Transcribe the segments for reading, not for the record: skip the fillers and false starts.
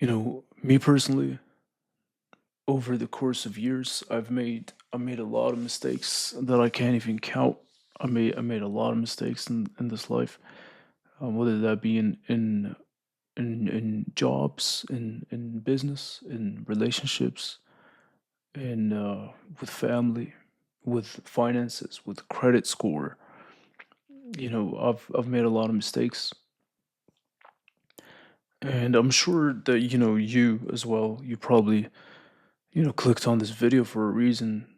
Me personally, over the course of years, I made a lot of mistakes that I can't even count. I made a lot of mistakes in this life, whether that be in jobs, in business, in relationships, in with family, with finances, with credit score. I've made a lot of mistakes, and I'm sure that you as well. You probably clicked on this video for a reason.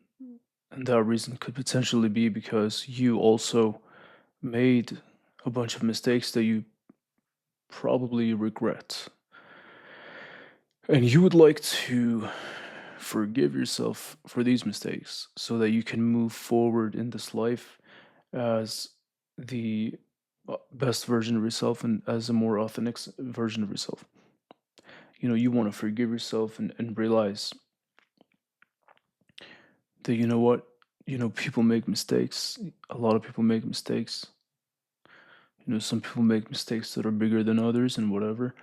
And that reason could potentially be because you also made a bunch of mistakes that you probably regret. And you would like to forgive yourself for these mistakes so that you can move forward in this life as the best version of yourself and as a more authentic version of yourself. You want to forgive yourself and realize that you know what? People make mistakes. A lot of people make mistakes. Some people make mistakes that are bigger than others and whatever.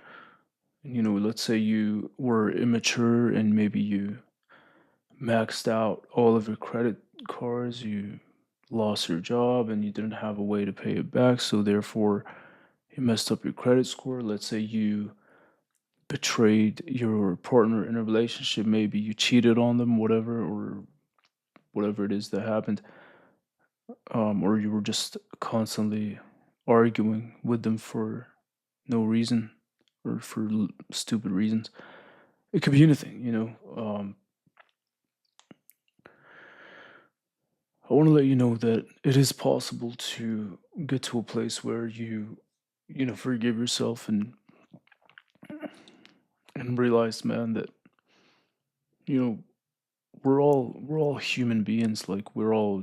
And, let's say you were immature and maybe you maxed out all of your credit cards, you lost your job and you didn't have a way to pay it back. So, therefore, you messed up your credit score. Let's say you betrayed your partner in a relationship, maybe you cheated on them, whatever, or whatever it is that happened, or you were just constantly arguing with them for no reason or for stupid reasons. It could be anything. I want to let you know that it is possible to get to a place where you forgive yourself and realize, man, that you know we're all human beings. Like we're all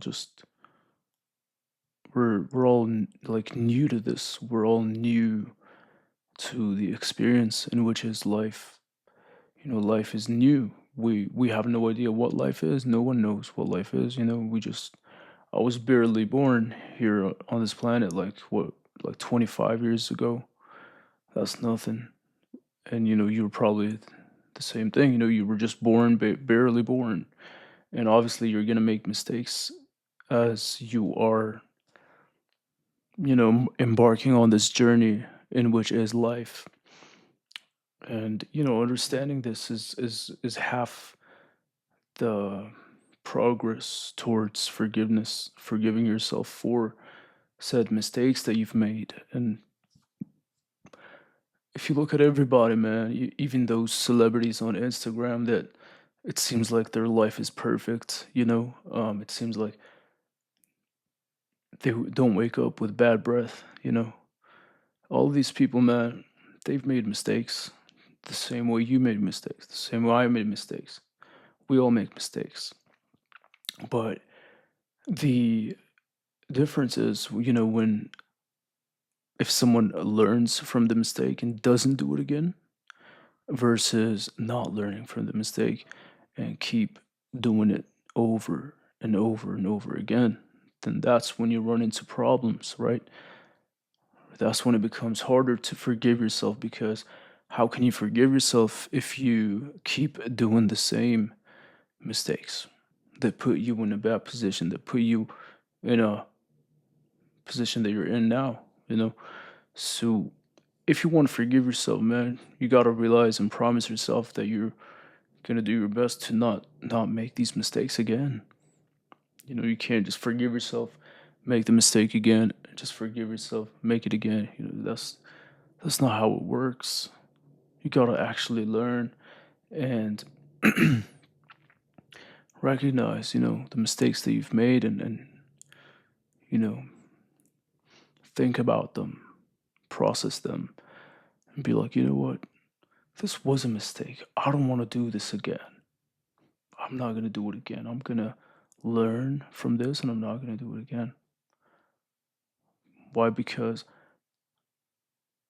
like new to this. We're all new to the experience in which is life. Life is new. We have no idea what life is. No one knows what life is. I was barely born here on this planet, like what, like 25 years ago. That's nothing. And you were probably the same thing. You were just born, barely born. And obviously you're going to make mistakes as you are, embarking on this journey in which is life. And understanding this is half the progress towards forgiveness, forgiving yourself for said mistakes that you've made. And if you look at everybody, man, even those celebrities on Instagram that it seems like their life is perfect, it seems like they don't wake up with bad breath. All these people, man, they've made mistakes the same way you made mistakes, the same way I made mistakes. We all make mistakes. But the difference is, when if someone learns from the mistake and doesn't do it again versus not learning from the mistake and keep doing it over and over and over again, then that's when you run into problems, right? That's when it becomes harder to forgive yourself because how can you forgive yourself if you keep doing the same mistakes that put you in a bad position, that put you in a position that you're in now, you know? So if you want to forgive yourself, man, you got to realize and promise yourself that you're going to do your best to not make these mistakes again. You can't just forgive yourself, make the mistake again, just forgive yourself, make it again. That's not how it works. You got to actually learn and recognize, the mistakes that you've made and you know, think about them, process them, and be like, you know what? This was a mistake. I don't want to do this again. I'm not going to do it again. I'm going to learn from this and I'm not going to do it again. Why? Because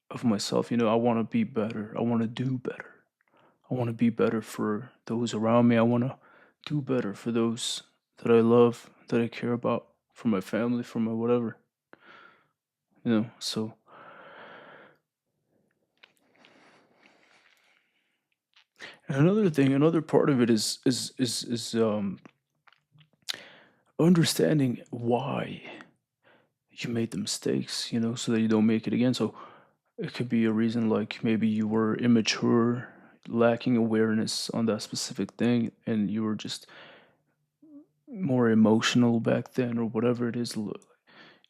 of myself. I want to be better. I want to do better. I want to be better for those around me. I want to do better for those that I love, that I care about, for my family, for my whatever. So And another thing, another part of it is understanding why you made the mistakes, so that you don't make it again. So it could be a reason like maybe you were immature, lacking awareness on that specific thing, and you were just more emotional back then, or whatever it is.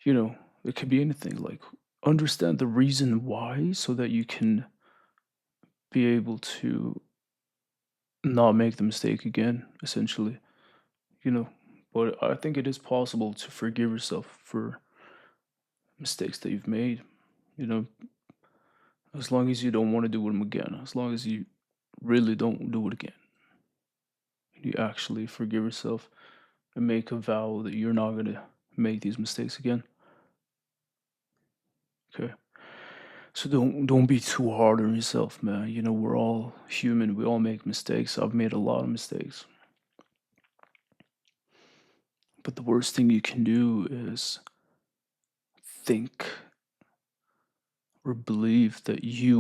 You know, it could be anything. Like, understand the reason why so that you can be able to not make the mistake again, essentially, you know. But I think it is possible to forgive yourself for mistakes that you've made, you know, as long as you don't want to do them again, as long as you really don't do it again. You actually forgive yourself and make a vow that you're not gonna make these mistakes again. Okay. So don't be too hard on yourself, man. We're all human. We all make mistakes. I've made a lot of mistakes. But the worst thing you can do is think or believe that you